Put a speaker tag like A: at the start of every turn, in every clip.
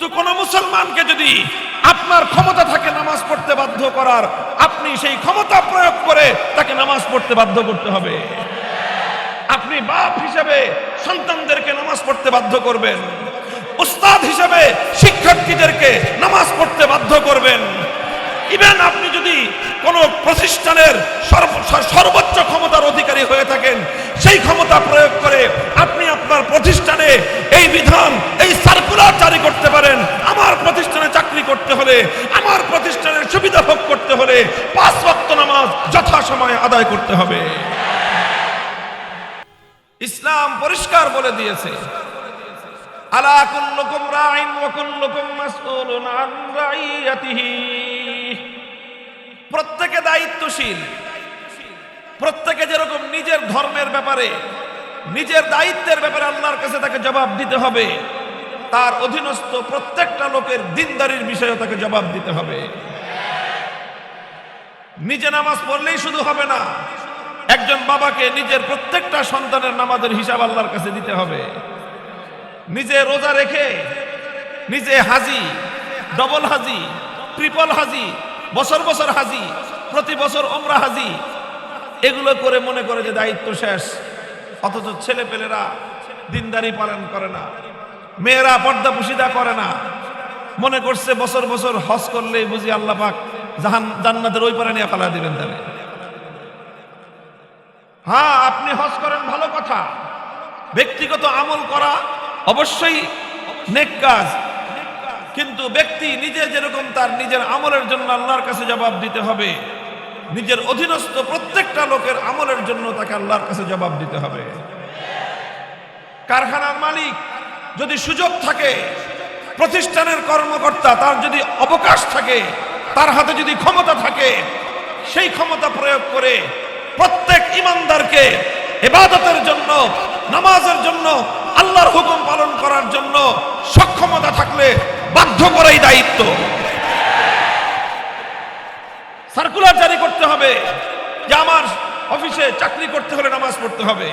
A: তো কোন মুসলমানকে যদি আপনার ক্ষমতা থাকে নামাজ পড়তে বাধ্য করার, আপনি সেই ক্ষমতা প্রয়োগ করে তাকে নামাজ পড়তে বাধ্য করতে হবে। আপনি বাপ হিসেবে সন্তানদেরকে নামাজ পড়তে বাধ্য করবেন, উস্তাদ হিসেবে শিক্ষার্থীদেরকে নামাজ পড়তে বাধ্য করবেন। ইভেন আপনি যদি কোন প্রতিষ্ঠানের সর্বোচ্চ ক্ষমতার অধিকারী হয়ে থাকেন, সেই ক্ষমতা প্রয়োগ করে আপনি আপনার প্রতিষ্ঠানে এই বিধান, এই সার্কুলার জারি করতে পারেন, আমার প্রতিষ্ঠানে চাকরি করতে হলে, আমার প্রতিষ্ঠানের সুবিধা ভোগ করতে হলে 5 ওয়াক্ত নামাজ যথাসময়ে আদায় করতে হবে। ইসলাম পরিষ্কার বলে দিয়েছে, আলা কুল্লুকুম রাইন ওয়া কুল্লুকুম মাসউলুন আন রাইয়াতিহি। প্রত্যেকে দায়িত্বশীল। প্রত্যেকে যেরকম নিজের ধর্মের ব্যাপারে, নিজের দায়িত্বের ব্যাপারে আল্লাহর কাছে তাকে জবাব দিতে হবে, তার অধীনস্থ প্রত্যেকটা লোকের দিনদারির বিষয়ে তাকে জবাব দিতে হবে। নিজে নামাজ পড়লেই শুধু হবে না, একজন বাবাকে নিজের প্রত্যেকটা সন্তানের নামাজের হিসাব আল্লাহর কাছে দিতে হবে। নিজে রোজা রেখে নিজে হাজি, ডবল হাজি, ট্রিপল হাজি, বছর বছর হাজি, প্রতি বছর ওমরা হাজি, এগুলো করে মনে করে যে দায়িত্ব শেষ, অথচ ছেলে পেলেরা দিনদারি পালন করে না, মেয়েরা পর্দা পুশিদা করে না, মনে করছে বছর বছর হজ করলেই বুঝি আল্লাহ পাক জান্নাতের ওই পারে নিয়ে ফেলা দিবেন তাহলে। হ্যাঁ, আপনি হজ করেন, ভালো কথা, ব্যক্তিগত আমল করা অবশ্যই নেক কাজ, কিন্তু ব্যক্তি নিজে যেরকম তার নিজের আমলের জন্য আল্লাহর কাছে জবাব দিতে হবে, নিজের অধীনস্থ প্রত্যেকটা লোকের আমলের জন্য তাকে আল্লাহর কাছে জবাব দিতে হবে। কারখানার মালিক যদি সুযোগ থাকে, প্রতিষ্ঠানের কর্মকর্তা তার যদি অবকাশ থাকে, তার হাতে যদি ক্ষমতা থাকে, সেই ক্ষমতা প্রয়োগ করে প্রত্যেক ইমানদারকে ইবাদতের জন্য, নামাজের জন্য, আল্লাহর হুকুম পালন করার জন্য সক্ষমতা থাকলে বাধ্য করাই দায়িত্ব। সার্কুলার জারি করতে হবে যে আমার অফিসে চাকরি করতে হলে নামাজ পড়তে হবে।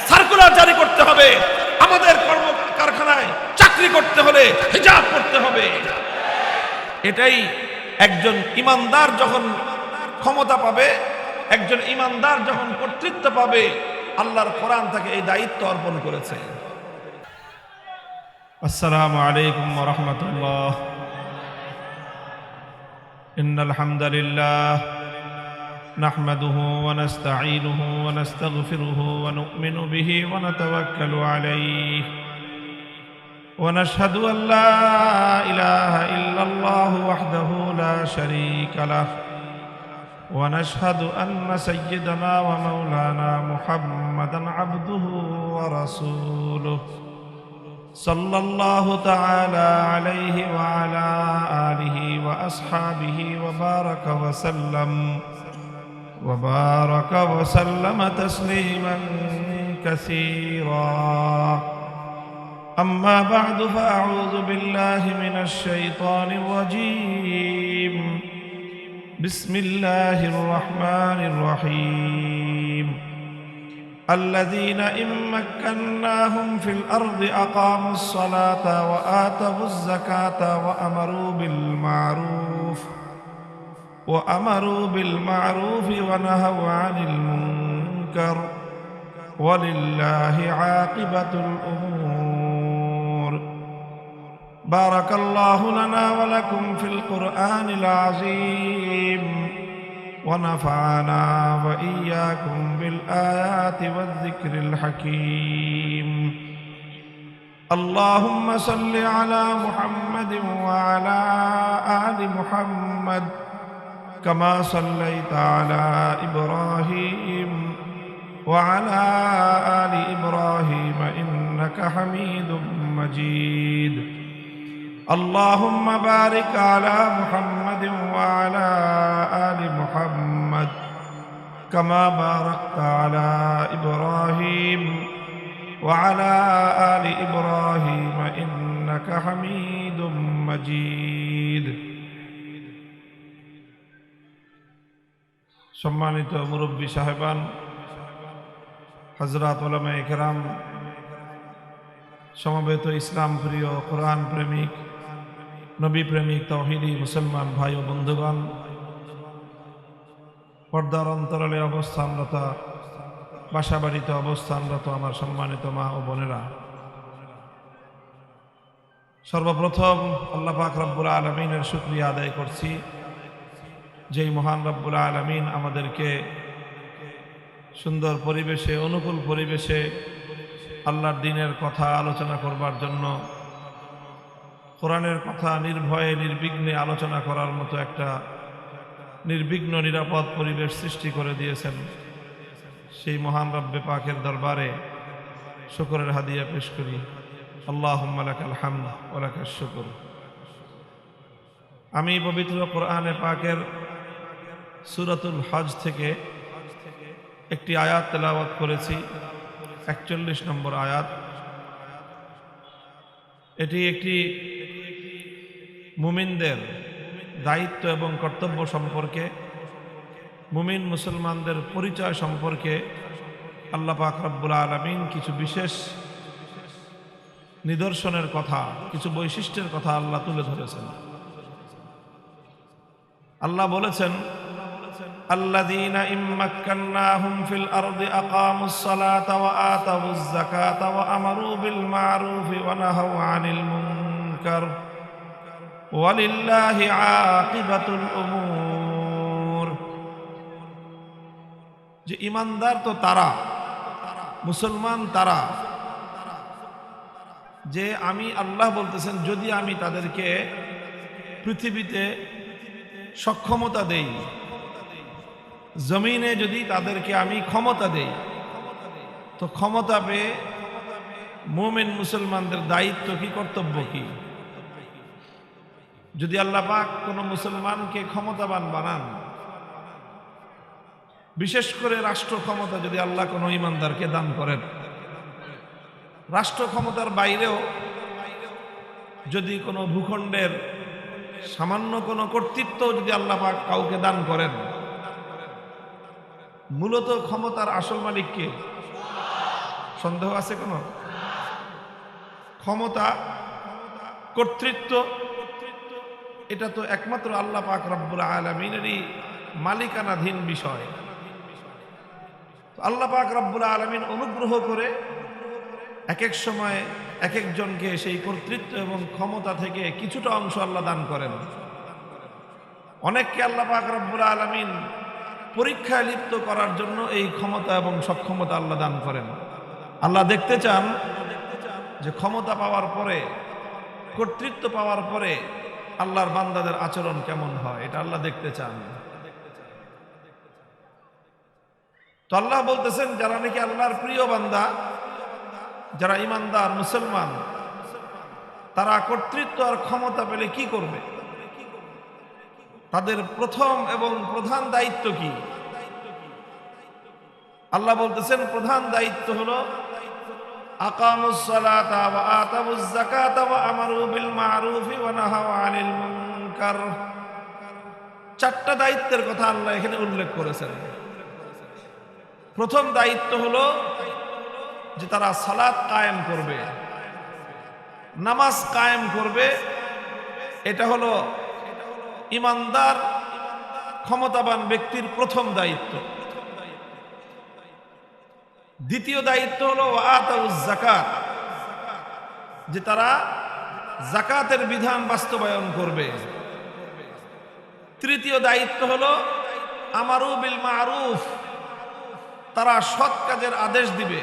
A: সার্কুলার জারি করতে হবে আমাদের কর্ম কারখানায় চাকরি করতে হলে হিজাব পড়তে হবে। এটাই একজন ইমানদার যখন ক্ষমতা পাবে, একজন ইমানদার যখন কর্তৃত্ব পাবে, আল্লাহর কোরআন তাকে এই দায়িত্ব অর্পণ করেছে।
B: السلام عليكم ورحمة الله. إن الحمد لله نحمده ونستعينه ونستغفره ونؤمن به ونتوكل عليه ونشهد أن لا إله إلا الله وحده لا شريك له ونشهد أن سيدنا ومولانا محمدا عبده ورسوله صلى الله تعالى عليه وعلى آله وأصحابه وبارك وسلم تسليما كثيرا. أما بعد فأعوذ بالله من الشيطان الرجيم. بسم الله الرحمن الرحيم. الذين إن مكناهم في الأرض أقاموا الصلاة وآتوا الزكاة وأمروا بالمعروف ونهوا عن المنكر ولله عاقبة الأمور. بارك الله لنا ولكم في القرآن العظيم ونفعنا وإياكم بالآيات والذكر الحكيم. اللهم صل على محمد وعلى آل محمد كما صليت على إبراهيم وعلى آل إبراهيم إنك حميد مجيد. اللهم بارك على محمد وعلى آل محمد كما باركت على إبراهيم وعلى آل إبراهيم إنك حميد مجيد. সম্মানিত মুরব্বী সাহেবান, হযরত উলামায়ে কেরাম, সমবেত ইসলাম প্রিয় কোরআন প্রেমিক নবী প্রেমিক তাওহীদি মুসলমান ভাই ও বন্ধুগণ, পর্দার অন্তরালে অবস্থানরত, বাসাবাড়িতে অবস্থানরত আমার সম্মানিত মা ও বোনেরা, সর্বপ্রথম আল্লাহ পাক রব্বুল আলামিনের শুকরিয়া আদায় করছি, যেই মহান রব্বুল আলামিন আমাদেরকে সুন্দর পরিবেশে, অনুকূল পরিবেশে আল্লাহর দ্বীনের কথা আলোচনা করবার জন্য, কোরআনের কথা নির্ভয়ে নির্বিঘ্নে আলোচনা করার মতো একটা নির্বিঘ্ন নিরাপদ পরিবেশ সৃষ্টি করে দিয়েছেন। সেই মহান রব্বে পাকের দরবারে শুকরের হাদিয়া পেশ করি। আল্লাহুম্মা লাকাল হামদ ওয়া লাকাশ শুকর। আমি পবিত্র কোরআনে পাকের সূরাতুল হজ থেকে একটি আয়াত তেলাওয়াত করেছি, 41 নম্বর আয়াত। এটি একটি মুমিনদের দায়িত্ব এবং কর্তব্য সম্পর্কে, মুমিন মুসলমানদের পরিচয় সম্পর্কে আল্লাহ পাক রব্বুল আলামিন কিছু বিশেষ নিদর্শনের কথা, কিছু বৈশিষ্ট্যের কথা আল্লাহ তুলে ধরেছেন। আল্লাহ বলেছেন, আল্লাযীনা ইম্মাক্কান্নাহুম ফিল আরদি আকামুস সালাতা ওয়া আতাউয যাকাতা ওয়া আমারু বিল মা'রুফি ওয়া নাহাউ আনিল মুনকার ওয়ালিল্লাহি আকিবাতুল উমুর। যে ঈমানদার তো তারা, মুসলমান তারা, যে আমি আল্লাহ বলতেছেন যদি আমি তাদেরকে পৃথিবীতে সক্ষমতা দেই, জমিনে যদি তাদেরকে আমি ক্ষমতা দেই, তো ক্ষমতা পেয়ে মুমিন মুসলমানদের দায়িত্ব কি, কর্তব্য কি। যদি আল্লাহ পাক কোনো মুসলমানকে ক্ষমতাবান বানান, বিশেষ করে রাষ্ট্র ক্ষমতা যদি আল্লাহ কোনো ঈমানদারকে দান করেন, রাষ্ট্র ক্ষমতার বাইরেও যদি কোনো ভূখণ্ডের সামান্য কোনো কর্তৃত্ব যদি আল্লাহ পাক কাউকে দান করেন, মূলত ক্ষমতার আসল মালিক কে? সন্দেহ আছে কোনো? ক্ষমতা, কর্তৃত্ব, এটা তো একমাত্র আল্লাহ পাক রব্বুল আলামিনেরই মালিকানাধীন বিষয়। আল্লাহ পাক রব্বুল আলামিন অনুগ্রহ করে এক এক সময় এক একজনকে সেই কর্তৃত্ব এবং ক্ষমতা থেকে কিছুটা অংশ আল্লাহ দান করেন। অনেককে আল্লাহ পাক রব্বুল আলামিন পরীক্ষায় লিপ্ত করার জন্য এই ক্ষমতা এবং সক্ষমতা আল্লাহ দান করেন। আল্লাহ দেখতে চান যে ক্ষমতা পাওয়ার পরে, কর্তৃত্ব পাওয়ার পরে আল্লাহর বান্দাদের আচরণ কেমন হয়, এটা আল্লাহ দেখতে চান। তো আল্লাহ বলতেছেন, যারা নাকি আল্লাহর প্রিয় বান্দা, যারা ঈমানদার মুসলমান, তারা কর্তৃত্ব আর ক্ষমতা পেলে কি করবে, তাদের প্রথম এবং প্রধান দায়িত্ব কি? আল্লাহ বলতেছেন, প্রধান দায়িত্ব হলো আকামুস সালাতা ওয়া আতাউয যাকাতা ওয়া আমারু বিল মা'রুফি ওয়া নাহাউ আনিল মুনকার। চারটা দায়িত্বের কথা আল্লাহ এখানে উল্লেখ করেছেন। প্রথম দায়িত্ব হলো যে তারা সালাত কায়েম করবে, নামাজ কায়েম করবে। এটা হলো ঈমানদার ক্ষমতাবান ব্যক্তির প্রথম দায়িত্ব। দ্বিতীয় দায়িত্ব হলো আতাউয যাকাত, যে তারা যাকাতের বিধান বাস্তবায়ন করবে। তৃতীয় দায়িত্ব হলো আমারু বিল মা'রুফ, তারা সৎ কাজের আদেশ দিবে।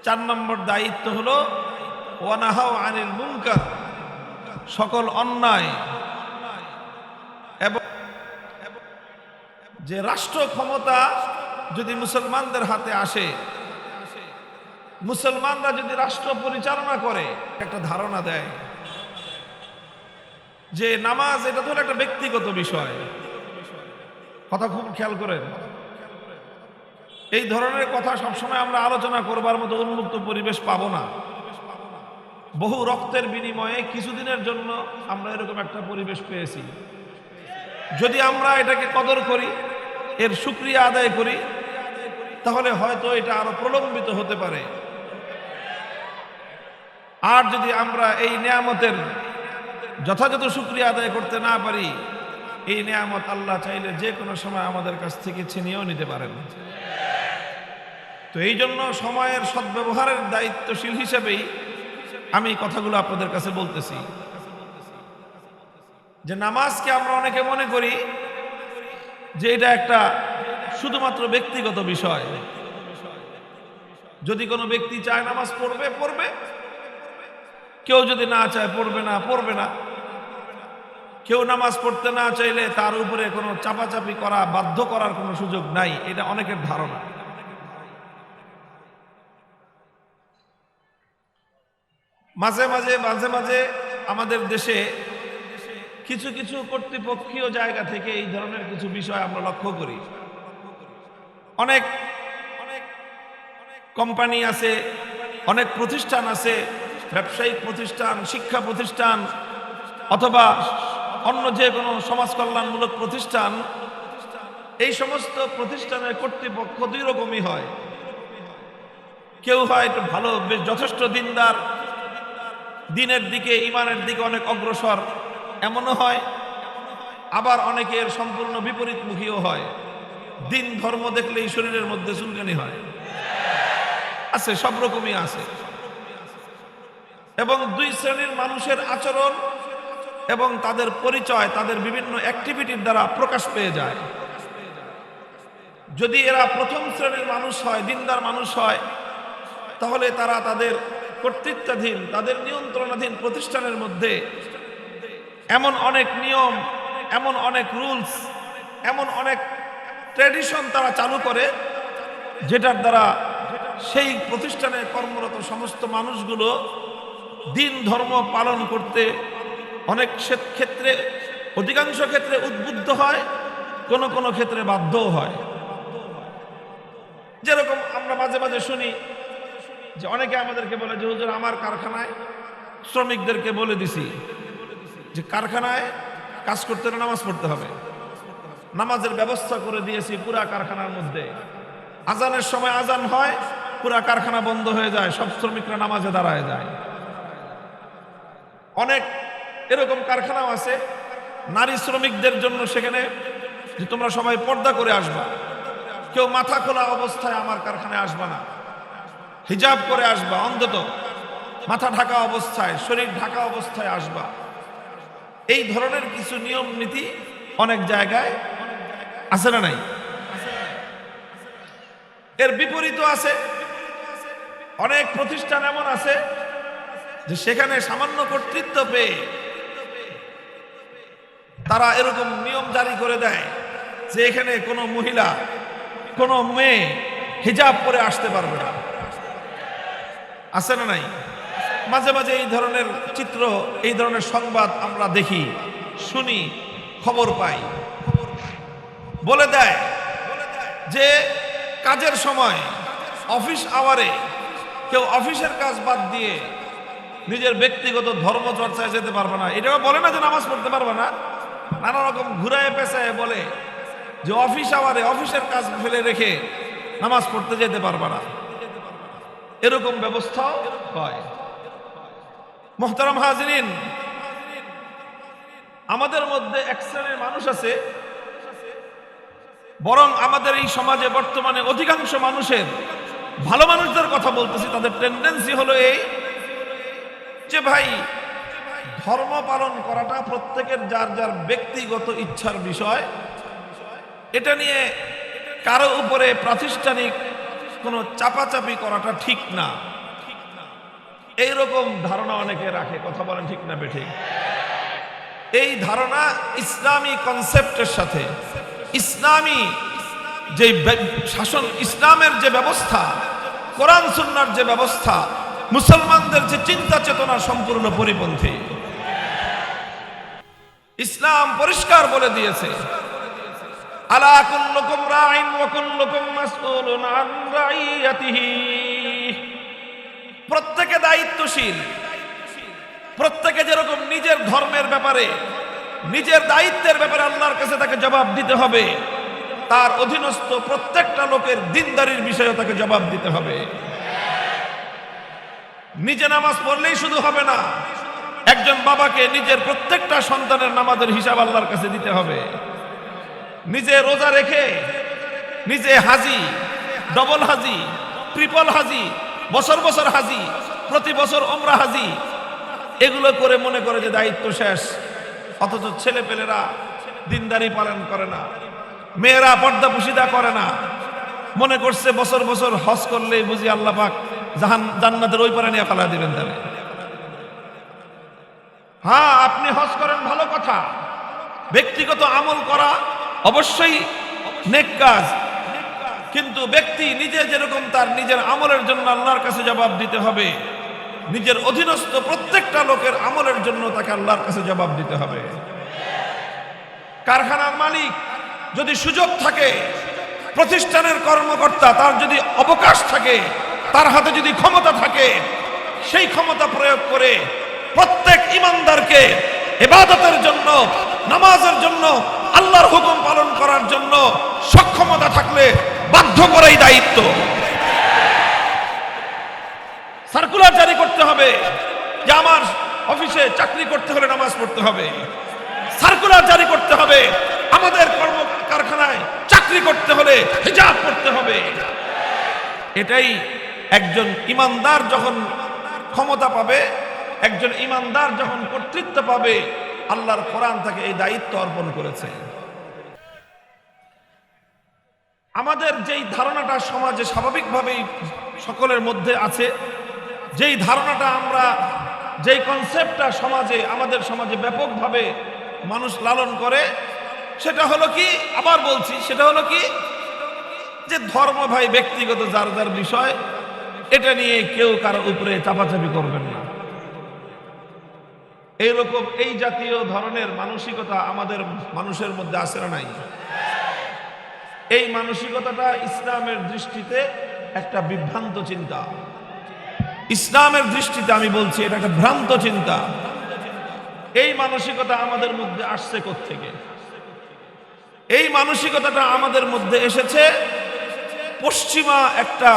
B: 4 নম্বর দায়িত্ব হলো ওয়া নাহাউ আনিল মুনকার, সকল অন্যায় এবং যে রাষ্ট্র ক্ষমতা যদি মুসলমানদের হাতে আসে, মুসলমানরা যদি রাষ্ট্র পরিচালনা করে, একটা ধারণা দেয় যে নামাজ এটা তো একটা ব্যক্তিগত বিষয়। কথা খুব খেয়াল করেন, এই ধরনের কথা সবসময় আমরা আলোচনা করবার মতো উন্মুক্ত পরিবেশ পাবো না। বহু রক্তের বিনিময়ে কিছুদিনের জন্য আমরা এরকম একটা পরিবেশ পেয়েছি। যদি আমরা এটাকে কদর করি, এর শুকরিয়া আদায় করি, তাহলে হয়তো এটা আরো প্রলম্বিত হতে পারে। আর যদি আমরা এই নিয়ামতের যথাযথ শুকরিয়া আদায় করতে না পারি, এই নিয়ামত আল্লাহ চাইলে যে কোনো সময় আমাদের কাছ থেকে ছিনিয়েও নিতে পারেন। তো এই জন্য সময়ের সদ্ব্যবহারের দায়িত্বশীল হিসেবেই আমি কথাগুলো আপনাদের কাছে বলতেছি যে নামাজকে আমরা অনেকে মনে করি যে এটা একটা শুধুমাত্র ব্যক্তিগত বিষয়। যদি কোনো ব্যক্তি চায় নামাজ পড়বে পড়বে, কেউ যদি না চায় পড়বে না। কেউ নামাজ পড়তে না চাইলে তার উপরে কোনো চাপাচাপি করা, বাধ্য করার কোনো সুযোগ নাই, এটা অনেকের ধারণা। মাঝে মাঝে আমাদের দেশে কিছু কিছু কর্তৃপক্ষীয় জায়গা থেকে এই ধরনের কিছু বিষয় আমরা লক্ষ্য করি। অনেক কোম্পানি আছে, অনেক প্রতিষ্ঠান আছে, ব্যবসায়িক প্রতিষ্ঠান, শিক্ষা প্রতিষ্ঠান অথবা অন্য যে কোনো সমাজ কল্যাণমূলক প্রতিষ্ঠান, এই সমস্ত প্রতিষ্ঠানের কর্তৃপক্ষ দুই রকমই হয়। কেউ হয় একটু ভালো, বেশ যথেষ্ট দিনদার, দিনের দিকে, ইমানের দিকে অনেক অগ্রসর, এমনও হয়। আবার অনেকের সম্পূর্ণ বিপরীতমুখীও হয়। দিন ধর্ম দেখলেই শরীরের মধ্যে চুলকানি হয়, আছে, সব রকমই আছে। এবং দুই শ্রেণীর মানুষের আচরণ এবং তাদের পরিচয় তাদের বিভিন্ন অ্যাক্টিভিটির দ্বারা প্রকাশ পেয়ে যায়। যদি এরা প্রথম শ্রেণীর মানুষ হয়, দিনদার মানুষ হয়, তাহলে তারা তাদের কর্তৃত্বাধীন, তাদের নিয়ন্ত্রণাধীন প্রতিষ্ঠানের মধ্যে এমন অনেক নিয়ম, এমন অনেক রুলস, এমন অনেক ট্র্যাডিশন তারা চালু করে যেটার দ্বারা সেই প্রতিষ্ঠানে কর্মরত সমস্ত মানুষগুলো দিন ধর্ম পালন করতে অনেক ক্ষেত্রে, অধিকাংশ ক্ষেত্রে উদ্বুদ্ধ হয়, কোন কোন ক্ষেত্রে বাধ্যও হয়। যেরকম আমরা মাঝে মাঝে শুনি যে অনেকে আমাদেরকে বলে যে হুজুর, আমার কারখানায় শ্রমিকদেরকে বলে দিছি যে কারখানায় কাজ করতে হলে নামাজ পড়তে হবে, নামাজের ব্যবস্থা করে দিয়েছি পুরা কারখানার মধ্যে। আজানের সময় আজান হয়, পুরা কারখানা বন্ধ হয়ে যায়, সব শ্রমিকরা নামাজে দাঁড়ায় যায়। অনেক এরকম কারখানাও আছে নারী শ্রমিকদের জন্য, সেখানে যে তোমরা সবাই পর্দা করে আসবা, কেউ মাথা খোলা অবস্থায় আমার কারখানায় আসবা না, হিজাব করে আসবা, অন্তত মাথা ঢাকা অবস্থায়, শরীর ঢাকা অবস্থায় আসবা। এই ধরনের কিছু নিয়ম নীতি অনেক জায়গায় আছে না নাই? এর বিপরীতও আছে। অনেক প্রতিষ্ঠান এমন আছে যে সেখানে সামান্য কর্তৃত্ব পেয়ে তারা এরকম নিয়ম জারি করে দেয় যে এখানে কোনো মহিলা, কোনো মেয়ে হিজাব পরে আসতে পারবে না। আছে না নাই? মাঝে মাঝে এই ধরনের চিত্র, এই ধরনের সংবাদ আমরা দেখি, শুনি, খবর পাই। বলে দেয় যে কাজের সময়, অফিস আওয়ারে কেউ অফিসের কাজ বাদ দিয়ে নিজের ব্যক্তিগত ধর্ম চর্চায় যেতে পারবে না। এটাও বলে না যে নামাজ পড়তে পারবে না, নানা রকম ঘুরায় পেঁচায় বলে যে অফিস আওয়ারে অফিসের কাজ ফেলে রেখে নামাজ পড়তে যেতে পারবে না। এরকম ব্যবস্থাও হয়। মোহতারাম হাজিরিন, আমাদের মধ্যে এক শ্রেণীর মানুষ আছে, বরং আমাদের এই সমাজে বর্তমানে অধিকাংশ মানুষের, ভালো মানুষদের কথা বলতেছি, তাদের টেন্ডেন্সি হলো এই যে ভাই, ধর্ম পালন করাটা প্রত্যেকের যার যার ব্যক্তিগত ইচ্ছার বিষয়, এটা নিয়ে কারো উপরে প্রাতিষ্ঠানিক কোনো চাপাচাপি করাটা ঠিক না, এইরকম ধারণা অনেকে রাখে। কথা বলেন ঠিক না বেঠিক? এই ধারণা ইসলামী কনসেপ্টের সাথে, ইসলামী যে শাসন, ইসলামের যে ব্যবস্থা, কোরআন সুন্নাহর যে ব্যবস্থা, মুসলমানদের যে চিন্তা চেতনা সম্পূর্ণ পরিপন্থী। ইসলাম পরিষ্কার বলে দিয়েছে, আলা কুল্লুকুম রাইন ওয়া কুল্লুকুম মাসউলুন আন রাইয়াতিহি। প্রত্যেকে দায়িত্বশীল। প্রত্যেকে যেরকম নিজের ধর্মের ব্যাপারে, নিজের দায়িত্বের ব্যাপারে আল্লাহর কাছে তাকে জবাব দিতে হবে, তার অধীনস্থ প্রত্যেকটা লোকের দিনদারির বিষয়ে তাকে জবাব দিতে হবে। নিজে নামাজ পড়লেই শুধু হবে না, একজন বাবাকে নিজের প্রত্যেকটা সন্তানের নামাজের হিসাব আল্লাহর কাছে দিতে হবে। নিজে রোজা রেখে নিজে হাজি, ডবল হাজি, ট্রিপল হাজি, বছর বছর হাজি, প্রতি বছর ওমরা হাজি, এগুলো করে মনে করে যে দায়িত্ব শেষ, অথচ ছেলে পেলেরা দিনদারি পালন করে না, মেয়েরা পর্দা পুশিদা করে না, মনে করছে বছর বছর হজ করলেই বুঝি আল্লাহ পাক জান্নাতের ওই পারে নিয়ে ফেলা দিবেন। তাহলে হ্যাঁ, আপনি হজ করেন ভালো কথা, ব্যক্তিগত আমল করা অবশ্যই নেক কাজ, কিন্তু ব্যক্তি নিজে যেরকম তার নিজের আমলের জন্য আল্লাহর কাছে জবাব দিতে হবে, নিজের অধীনস্থ প্রত্যেকটা লোকের আমলের জন্য তাকে আল্লাহর কাছে জবাব দিতে হবে। কারখানার মালিক যদি সুযোগ থাকে, প্রতিষ্ঠানের কর্মকর্তা তার যদি অবকাশ থাকে, তার হাতে যদি ক্ষমতা থাকে, সেই ক্ষমতা প্রয়োগ করে প্রত্যেক ইমানদারকে ইবাদতের জন্য, নামাজের জন্য, আল্লাহর হুকুম পালন করার জন্য সক্ষমতা থাকলে বাধ্য করাই দায়িত্ব। সার্কুলার জারি করতে হবে যে আমার অফিসে চাকরি করতে হলে নামাজ পড়তে হবে, সার্কুলার জারি করতে হবে আমাদের কারখানায় চাকরি করতে হলে হিজাব পড়তে হবে। এটাই একজন ইমানদার যখন ক্ষমতা পাবে, একজন ইমানদার যখন কর্তৃত্ব পাবে, আল্লাহর কোরআন তাকে এই দায়িত্ব অর্পণ করেছে। আমাদের যেই ধারণাটা সমাজে স্বাভাবিকভাবেই সকলের মধ্যে আছে, যেই ধারণাটা আমরা, যেই কনসেপ্টটা সমাজে, আমাদের সমাজে ব্যাপকভাবে মানুষ লালন করে, সেটা হলো কি, আবার বলছি, সেটা হলো কি যে ধর্ম ভাই ব্যক্তিগত যার যার বিষয়, এটা নিয়ে কেউ কারো উপরে চাপাচাপি করবেন না। এইরকম এই জাতীয় ধরনের মানসিকতা আমাদের মানুষের মধ্যে আছে না নাই? এই মানসিকতাটা ইসলামের দৃষ্টিতে একটা বিভ্রান্ত চিন্তা। ইসলামের দৃষ্টিতে আমি বলছি এটা একটা ভ্রান্ত চিন্তা। এই মানসিকতা আমাদের মধ্যে আসছে কোত্থেকে? এই মানসিকতাটা আমাদের মধ্যে এসেছে পশ্চিমা একটা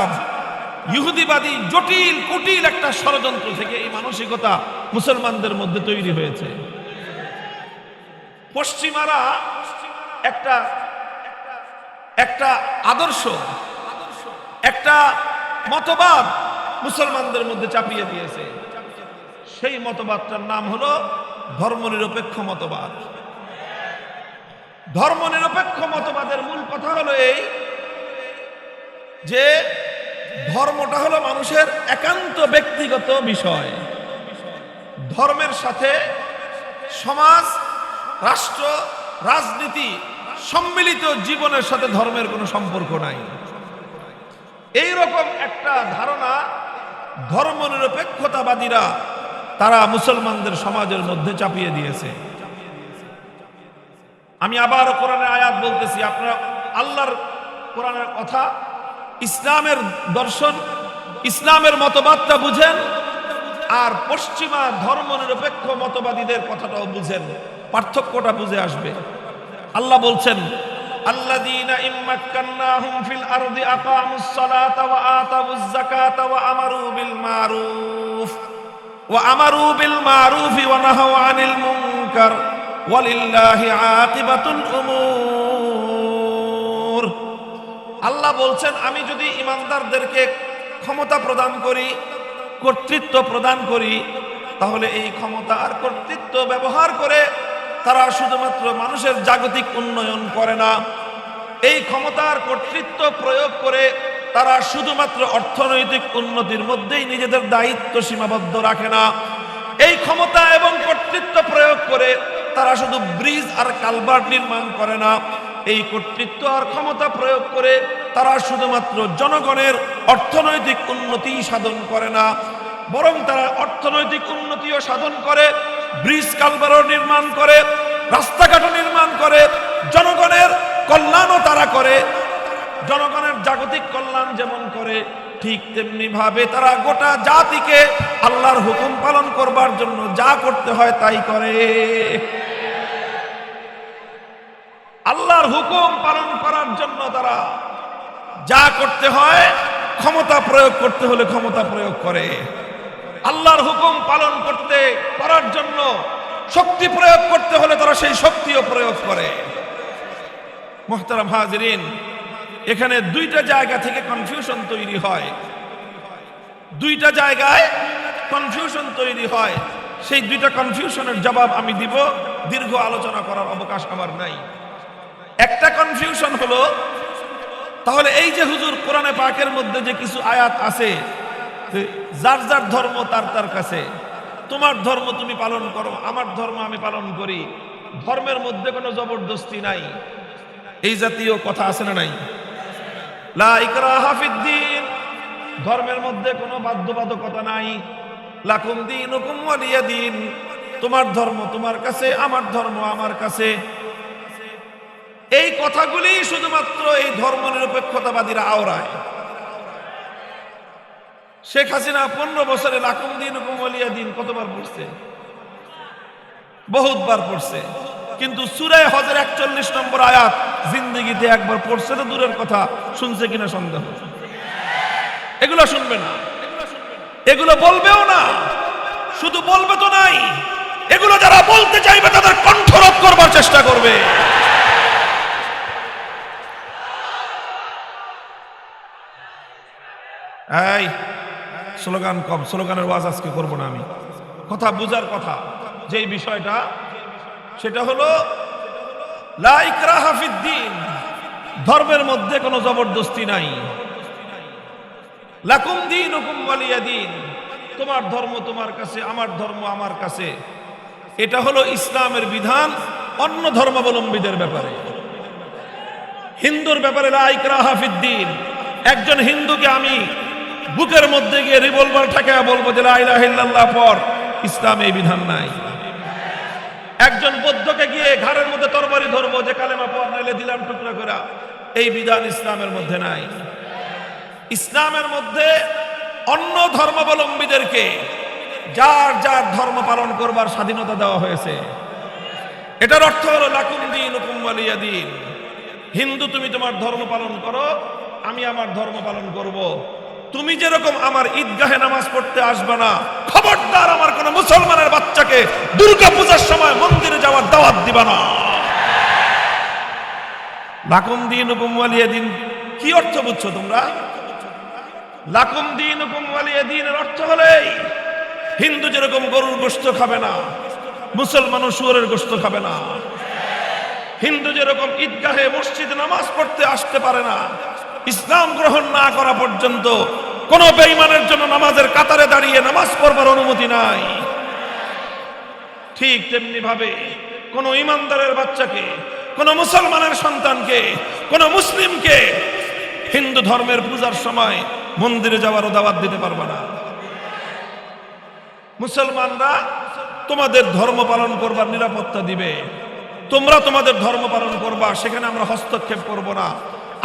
B: ইহুদিবাদী জটিল কুটিল একটা ষড়যন্ত্র থেকে। এই মানসিকতা মুসলমানদের মধ্যে তৈরি হয়েছে। পশ্চিমারা একটা একটা আদর্শ, একটা মতবাদ মুসলমানদের মধ্যে চাপিয়ে দিয়েছে। সেই মতবাদটার নাম হলো ধর্মনিরপেক্ষ মতবাদ। ধর্মনিরপেক্ষ মতবাদের মূল কথা হলো এই যে ধর্মটা হলো মানুষের একান্ত ব্যক্তিগত বিষয়। ধর্মের সাথে সমাজ, রাষ্ট্র, রাজনীতি, সম্মিলিত জীবনের সাথে ধর্মের কোনো সম্পর্ক নাই। এই রকম একটা ধারণা ধর্মনিরপেক্ষতাবাদীরা তারা মুসলমানদের সমাজের মধ্যে চাপিয়ে দিয়েছে। আমি আবারও কোরআনের আয়াত বলতেছি, আপনারা আল্লাহর কোরআনের কথা, ইসলামের দর্শন, ইসলামের মতবাদটা বুঝেন, আর পশ্চিমা ধর্মনিরপেক্ষ মতবাদীদের কথাটাও বুঝেন, পার্থক্যটা বুঝে আসবে। আল্লাহ বলছেন, আল্লাযীনা ইম্মাক্কান্নাহুম ফিল আরদি আকামুস সালাতা ওয়া আতাবুজ যাকাতা ওয়া আমারু বিল মারুফ ওয়া নাহাউ আনিল মুনকার ওয়ালিল্লাহি আকিবাতুল উমুর। আল্লাহ বলছেন, আমি যদি ইমানদারদেরকে ক্ষমতা প্রদান করি, কর্তৃত্ব প্রদান করি, তাহলে এই ক্ষমতা আর কর্তৃত্ব ব্যবহার করে তারা শুধুমাত্র মানুষের জাগতিক উন্নয়ন করে না, এই ক্ষমতার কর্তৃত্ব প্রয়োগ করে তারা শুধুমাত্র অর্থনৈতিক উন্নতির মধ্যেই নিজেদের দায়িত্ব সীমাবদ্ধ রাখে না, এই ক্ষমতা এবং কর্তৃত্ব প্রয়োগ করে তারা শুধু ব্রিজ আর কালভার্ট নির্মাণ করে না, এই কর্তৃত্ব আর ক্ষমতা প্রয়োগ করে তারা শুধুমাত্র জনগণের অর্থনৈতিক উন্নতি সাধন করে না, বরং তারা অর্থনৈতিক উন্নতিও সাধন করে, ব্রিজ কালভার্ট নির্মাণ করে, রাস্তাঘাট নির্মাণ করে, জনগণের কল্যাণও তারা করে। জনগণের জাগতিক কল্যাণ যেমন করে, ঠিক তেমনি ভাবে তারা গোটা জাতিকে আল্লাহর হুকুম পালন করবার জন্য যা করতে হয় তাই করে। আল্লাহর হুকুম পালন করার জন্য তারা যা করতে হয়, ক্ষমতা প্রয়োগ করতে হলে ক্ষমতা প্রয়োগ করে।
A: আল্লাহর হুকুম পালন করার জন্য শক্তি প্রয়োগ করতে হলে তারা সেই শক্তিও প্রয়োগ করে। মুহতারাম হাজিরিন, এখানে দুইটা জায়গা থেকে কনফিউশন তৈরি হয়, দুইটা জায়গায় কনফিউশন তৈরি হয়। সেই দুইটা কনফিউশনের জবাব আমি দিব, দীর্ঘ আলোচনা করার অবকাশ আমার নাই। একটা কনফিউশন হলো, তাহলে এই যে হুজুর কোরআনে পাকের মধ্যে যে কিছু আয়াত আছে, যার যার ধর্ম তার তার কাছে, তোমার ধর্ম তুমি পালন করো, আমার ধর্ম আমি পালন করি, ধর্মের মধ্যে কোনো জবরদস্তি নাই, এই জাতীয় কথা আছে না নাই? লা ইকরাহা ফিদ্দীন, ধর্মের মধ্যে কোনো বাধ্যবাধকতা নাই। লাকুম দীনুকুম ওয়ালিয়া দীন, তোমার ধর্ম তোমার কাছে, আমার ধর্ম আমার কাছে। এই কথাগুলি শুধুমাত্র এই ধর্মনিরপেক্ষতাবাদীরা আওড়ায়। শেখ হাসিনা 15 বছরে লাকুম দীনুকুম ওয়ালিয়া দীন কতবার পড়ছে? বহুতবার পড়ছে, কিন্তু সূরা হজের 41 নম্বর আয়াত জিন্দেগিতে একবার পড়ছে তো দূরের কথা, শুনছে কিনা সন্দেহ। এগুলো শুনবে না, এগুলো বলবেও না। শুধু বলবে তো নাই, এগুলো যারা বলতে চাইবে তাদের কণ্ঠরোধ করবার চেষ্টা করবে। এই স্লোগান কম, স্লোগানের ওয়াজ আজকে করবো না আমি। কথা বুঝার কথা, যেই বিষয়টা সেটা হলো লা ইকরাহা ফিদ্দীন, ধর্মের মধ্যে কোনো জবরদস্তি নাই। লাকুম দীনুকুম ওয়ালিয়া দীন, তোমার ধর্ম তোমার কাছে, আমার ধর্ম আমার কাছে। এটা হলো ইসলামের বিধান অন্য ধর্মাবলম্বীদের ব্যাপারে। হিন্দুর ব্যাপারে লা ইকরাহা ফিদ্দীন, একজন হিন্দুকে আমি বুকের মধ্যে গিয়ে রিভলভার ঠেকায়া বলবো যে লা ইলাহা ইল্লাল্লাহ পড়, ইসলামে এই বিধান নাই। একজন বৌদ্ধকে গিয়ে ঘাড়ের মধ্যে তরবারি ধরবো যে কালেমা পড় নাইলে দিলাম টুকরা করে, এই বিধান ইসলামের মধ্যে নাই। ইসলামের মধ্যে অন্য ধর্মাবলম্বীদেরকে যার যার ধর্ম পালন করবার স্বাধীনতা দেওয়া হয়েছে। এটার অর্থ হলো লাকুম দীনুকুম ওয়ালিয়া দীন। হিন্দু তুমি তোমার ধর্ম পালন করো, আমি আমার ধর্ম পালন করব। তুমি যেরকম আমার ঈদগাহে নামাজ পড়তে আসবে না, খবরদার আমার কোন মুসলমানের বাচ্চাকে দুর্গা পূজার সময় মন্দিরে যাওয়ার দাওয়াত দিবা না। লাকুম দীনুকুম ওয়ালিয়া দীন কি অর্থ বুঝছো তোমরা? লাকুম দীনুকুম ওয়ালিয়া দীনের অর্থ হলো হিন্দু যেরকম গরুর গোশত খাবে না, মুসলমানও শুয়োরের গোশত খাবে না। হিন্দু যেরকম ঈদগাহে মসজিদে নামাজ পড়তে আসতে পারে না, ইসলাম গ্রহণ না করা পর্যন্ত কোন বেঈমানের জন্য নামাজের কাতারে দাঁড়িয়ে নামাজ পড়বার অনুমতি নাই। ঠিক তেমনি ভাবে কোন ইমানদারের বাচ্চাকে, কোন মুসলমানের সন্তানকে, কোন মুসলিমকে হিন্দু ধর্মের পূজার সময় মন্দিরে যাওয়ারও দাওয়াত দিতে পারবে না। মুসলমানরা তোমাদের ধর্ম পালন করবার নিরাপত্তা দিবে, তোমরা তোমাদের ধর্ম পালন করবা, সেখানে আমরা হস্তক্ষেপ করব না।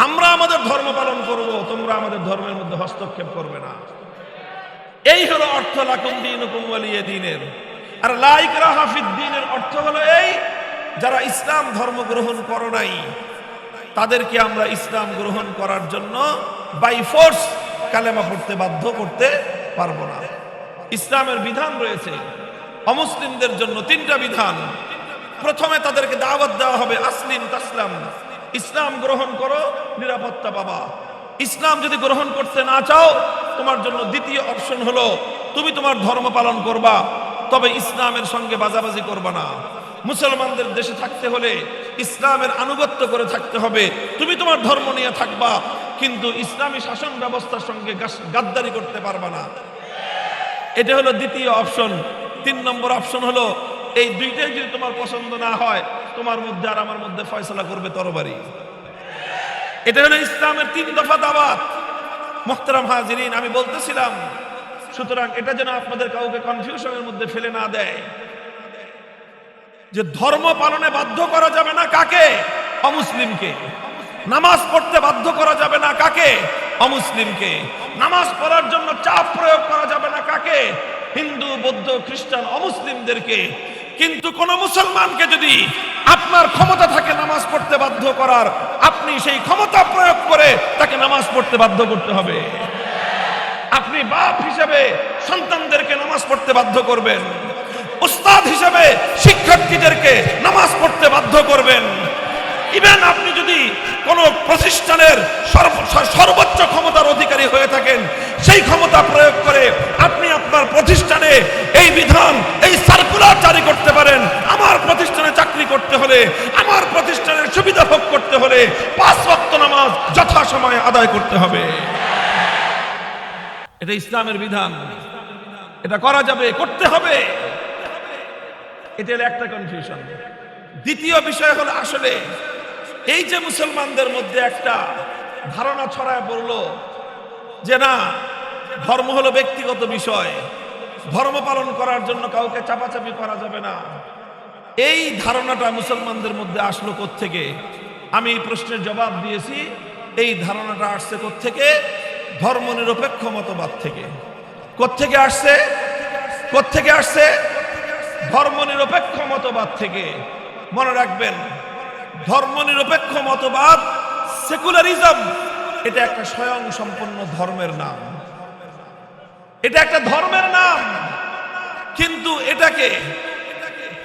A: আমরা আমাদের ধর্ম পালন করব, তোমরা আমাদের ধর্মের মধ্যে হস্তক্ষেপ করবে না। এই হলো অর্থ লাকুম দীনুকুম ওয়ালিয়া দীনের। আর লা ইকরাহা ফিদ্দীনের অর্থ হলো এই, যারা ইসলাম ধর্ম গ্রহণ করো নাই তাদেরকে আমরা ইসলাম গ্রহণ করার জন্য বাই ফোর্স কালেমা পড়তে বাধ্য করতে পারবো না। ইসলামের বিধান রয়েছে অমুসলিমদের জন্য 3টা বিধান। প্রথমে তাদেরকে দাওয়াত দেওয়া হবে আসলিম তাসলাম, ইসলাম গ্রহণ করো, নিরাপত্তা পাবা। ইসলাম যদি গ্রহণ করতে না চাও, তোমার জন্য দ্বিতীয় অপশন হলো তুমি তোমার ধর্ম পালন করবা, তবে ইসলামের সঙ্গে বাজাবাজি করবা না। মুসলমানদের দেশে থাকতে হলে ইসলামের আনুগত্য করে থাকতে হবে, তুমি তোমার ধর্ম নিয়ে থাকবা, কিন্তু ইসলামী শাসন ব্যবস্থার সঙ্গে গাদ্দারি করতে পারবা না। এটা হলো দ্বিতীয় অপশন। 3 নম্বর অপশন হলো এই দুইটাই যদি তোমার পছন্দ না হয়, তোমার মধ্যে আর আমার মধ্যে ফয়সালা করবে তরবারি। এটা হলো ইসলামের 3 দফা দাওয়াত। মুহতারাম হাজিরিন, আমি বলতেছিলাম, সুতরাং এটা যেন আপনাদের কাউকে কনফিউশনের মধ্যে ফেলে না দেয় যে ধর্ম পালনে বাধ্য করা যাবে না কাকে? অমুসলিমকে। নামাজ পড়তে বাধ্য করা যাবে না কাকে? অমুসলিমকে। নামাজ পড়ার জন্য চাপ প্রয়োগ করা যাবে না কাকে? হিন্দু, বৌদ্ধ, খ্রিস্টান, অমুসলিমদেরকে। কিন্তু কোন মুসলমানকে যদি আপনার ক্ষমতা থাকে নামাজ পড়তে বাধ্য করার, আপনি সেই ক্ষমতা প্রয়োগ করে তাকে নামাজ পড়তে বাধ্য করতে হবে। আপনি বাপ হিসেবে সন্তানদেরকে নামাজ পড়তে বাধ্য করবেন, উস্তাদ হিসেবে শিক্ষার্থীদেরকে নামাজ পড়তে বাধ্য করবেন। ইভেন আপনি যদি কোন প্রতিষ্ঠানের সর্বোচ্চ ক্ষমতার অধিকারী হয়ে থাকেন, সেই ক্ষমতা প্রয়োগ করে আপনি আপনার প্রতিষ্ঠানে এই বিধান, এই সার্কুলার জারি করতে পারেন, আমার প্রতিষ্ঠানে চাকরি করতে হলে, আমার প্রতিষ্ঠানের সুবিধা ভোগ করতে হলে 5 ওয়াক্ত নামাজ যথাসময়ে আদায় করতে হবে। এটা ইসলামের বিধান, এটা করা যাবে, করতে হবে। এটা হলো একটা কনফিউশন। দ্বিতীয় বিষয় হলো আসলে এই যে মুসলমানদের মধ্যে একটা ধারণা ছড়ায় পড়লো যে না, ধর্ম হলো ব্যক্তিগত বিষয়, ধর্ম পালন করার জন্য কাউকে চাপাচাপি করা যাবে না। এই ধারণাটা মুসলমানদের মধ্যে আসলো কোত্থেকে? আমি এই প্রশ্নের জবাব দিয়েছি, এই ধারণাটা আসছে কোত্থেকে? ধর্মনিরপেক্ষ মতবাদ থেকে। কোত্থেকে আসছে? কোত্থেকে আসছে? ধর্মনিরপেক্ষ মতবাদ থেকে। মনে রাখবেন, ধর্মনিরপেক্ষ মতবাদ, সেকুলারিজম, এটা একটা স্বয়ং সম্পন্ন ধর্মের নাম, এটা একটা ধর্মের নাম। কিন্তু এটাকে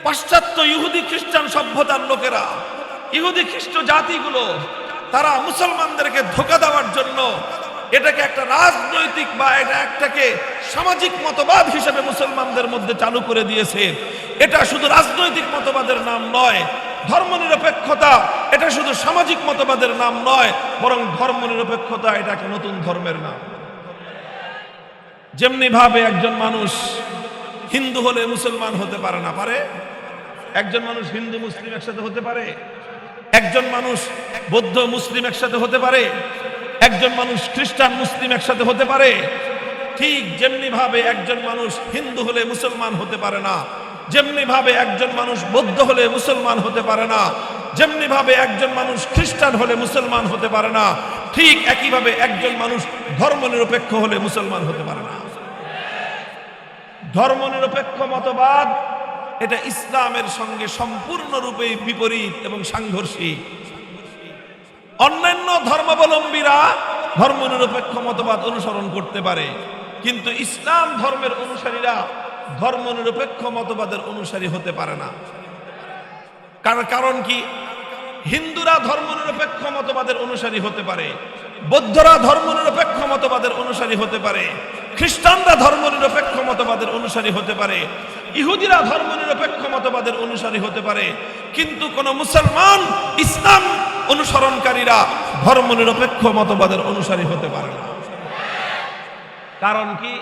A: পাশ্চাত্য ইহুদি খ্রিস্টান সভ্যতার লোকেরা, ইহুদি খ্রিস্ট জাতিগুলো, তারা মুসলমানদেরকে ধোঁকা দেওয়ার জন্য এটাকে একটা রাজনৈতিক বা এটা একটাকে সামাজিক মতবাদ হিসেবে মুসলমানদের মধ্যে চালু করে দিয়েছে। এটা শুধু রাজনৈতিক মতবাদের নাম নয়, ধর্মনিরপেক্ষতা এটা শুধু সামাজিক মতবাদের নাম নয়, বরং ধর্মনিরপেক্ষতা এটা একটা নতুন ধর্মের নাম। যেমনি ভাবে একজন মানুষ হিন্দু হলে মুসলমান হতে পারে না, পারে? একজন মানুষ হিন্দু মুসলিম একসাথে হতে পারে? একজন মানুষ বৌদ্ধ মুসলিম একসাথে হতে পারে? একজন মানুষ খ্রিস্টান মুসলিম একসাথে হতে পারে? ঠিক যেমনি ভাবে একজন মানুষ হিন্দু হলে মুসলমান হতে পারে না, যেমনি ভাবে একজন মানুষ বৌদ্ধ হলে মুসলমান হতে পারে না, যেমনি ভাবে একজন মানুষ খ্রিস্টান হলে মুসলমান হতে পারে না, ঠিক একইভাবে একজন মানুষ ধর্মনিরপেক্ষ হলে মুসলমান হতে পারে না। ধর্মনিরপেক্ষ মতবাদ এটা ইসলামের সঙ্গে সম্পূর্ণরূপে বিপরীত এবং সাংঘর্ষিক। অন্যান্য ধর্মাবলম্বীরা ধর্মনিরপেক্ষ মতবাদ অনুসরণ করতে পারে, কিন্তু ইসলাম ধর্মের অনুসারীরা ধর্মনিরপেক্ষ মতবাদের অনুসারী হতে পারে না। কারণ কি? হিন্দুরা ধর্মনিরপেক্ষ মতবাদের অনুসারী হতে পারে, বৌদ্ধরা ধর্মনিরপেক্ষ মতবাদের অনুসারী হতে পারে, খ্রিস্টানরা ধর্মনিরপেক্ষ মতবাদের অনুসারী হতে পারে, ইহুদিরা ধর্মনিরপেক্ষ মতবাদের অনুসারী হতে পারে, কিন্তু কোন মুসলমান ইসলাম অনুসরণকারীরা ধর্মনিরপেক্ষ মতবাদের অনুসারী হতে পারে না। কারণ কি?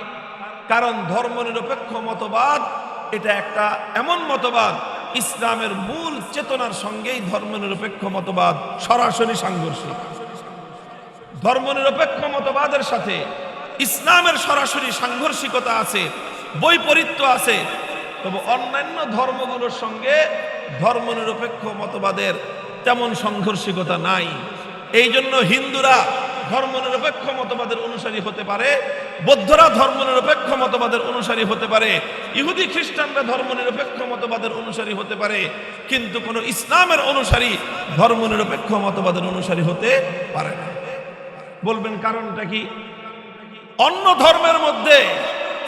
A: কারণ ধর্মনিরপেক্ষ মতবাদ এটা একটা এমন মতবাদ, ইসলামের মূল চেতনার সঙ্গেই ধর্মনিরপেক্ষ মতবাদ সরাসরি সাংঘর্ষিক। ধর্মনিরপেক্ষ মতবাদের সাথে ইসলামের সরাসরি সাংঘর্ষিকতা আছে, বৈপরীত্য আছে, তবে অন্যান্য ধর্মগুলোর সঙ্গে ধর্মনিরপেক্ষ মতবাদের তেমন সংঘর্ষিকতা নাই। এই জন্য হিন্দুরা ধর্মনিরপেক্ষ মতবাদের অনুসারী হতে পারে, বৌদ্ধরা ধর্মনিরপেক্ষ মতবাদের অনুসারী হতে পারে, ইহুদি খ্রিস্টানরা ধর্মনিরপেক্ষ মতবাদের অনুসারী হতে পারে, কিন্তু কোন ইসলামের অনুসারী ধর্মনিরপেক্ষ মতবাদের অনুসারী হতে পারে না। বলবেন কারণটা কি? অন্য ধর্মের মধ্যে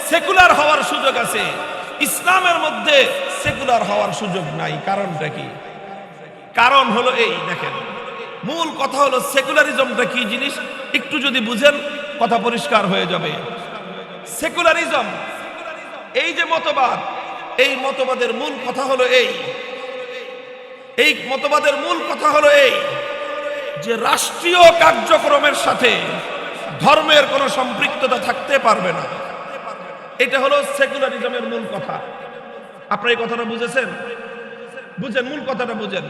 A: সেকুলার হওয়ার সুযোগ আছে, ইসলামের মধ্যে সেকুলার হওয়ার সুযোগ নাই। কারণটা কি? কারণ হলো এই, দেখেন, মূল কথা হলো সেকুলারিজমটা কি জিনিস একটু যদি বুঝেন কথা পরিষ্কার হয়ে যাবে। সেকুলারিজম এই যে মতবাদ, এই মতবাদের মূল কথা হলো এই মতবাদের মূল কথা হলো এই যে রাষ্ট্রীয় কার্যক্রমের সাথে ধর্মের কোনো সম্পৃক্ততা থাকতে পারবে না। এটা হলো সেকুলারিজমের মূল কথা। আপনারা এই কথাটা বুঝেছেন? বুঝেন, মূল কথাটা বুঝেন।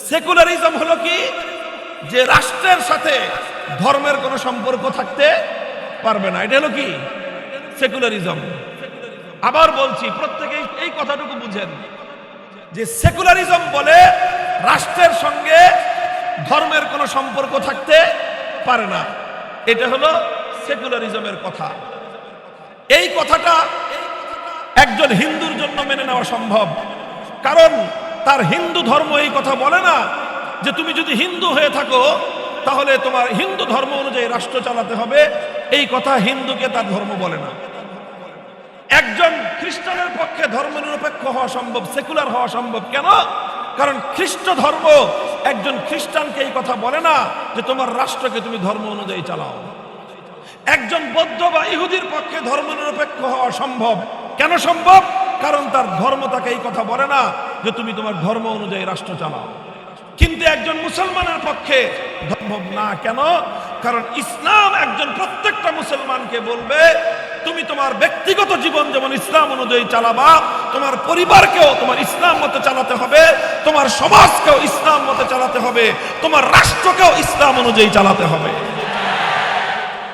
A: সেকুলারিজম হলো কি? যে রাষ্ট্রের সাথে ধর্মের কোনো সম্পর্ক থাকতে পারবে না। এটা হলো কি? সেকুলারিজম। আবার বলছি, প্রত্যেকেই এই কথাটুকু বুঝেন যে সেকুলারিজম বলে রাষ্ট্রের সঙ্গে ধর্মের কোনো সম্পর্ক থাকতে পারে না। এটা হলো সেকুলারিজমের কথা। এই কথাটা একজন হিন্দুর জন্য মেনে নেওয়া সম্ভব, কারণ তার হিন্দু ধর্ম এই কথা বলে না যে তুমি যদি হিন্দু হয়ে থাকো তাহলে তোমার হিন্দু ধর্ম অনুযায়ী রাষ্ট্র চালাতে হবে,
B: এই কথা হিন্দুকে তার ধর্ম বলে না। একজন খ্রিস্টানের পক্ষে ধর্মনিরপেক্ষ হওয়া সম্ভব, সেকুলার হওয়া সম্ভব। কেন? কারণ খ্রিস্ট ধর্ম একজন খ্রিস্টানকে এই কথা বলে না যে তোমার রাষ্ট্রকে তুমি ধর্ম অনুযায়ী চালাও। একজন বৌদ্ধ বা ইহুদির পক্ষে ধর্মনিরপেক্ষ হওয়া সম্ভব। কেন সম্ভব? কারণ তার ধর্ম তাকে এই কথা বলে না যে তুমি তোমার ধর্ম অনুযায়ী রাষ্ট্র চালাও। কিন্তু একজন মুসলমানের পক্ষে সম্ভব না। কেন? কারণ ইসলাম একজন প্রত্যেকটা মুসলমানকে বলবে তুমি তোমার ব্যক্তিগত জীবন যেমন ইসলাম অনুযায়ী চালাবা, তোমার পরিবারকেও তোমার ইসলাম মতে চালাতে হবে, তোমার সমাজকেও ইসলাম মতে চালাতে হবে, তোমার রাষ্ট্রকেও ইসলাম অনুযায়ী চালাতে হবে।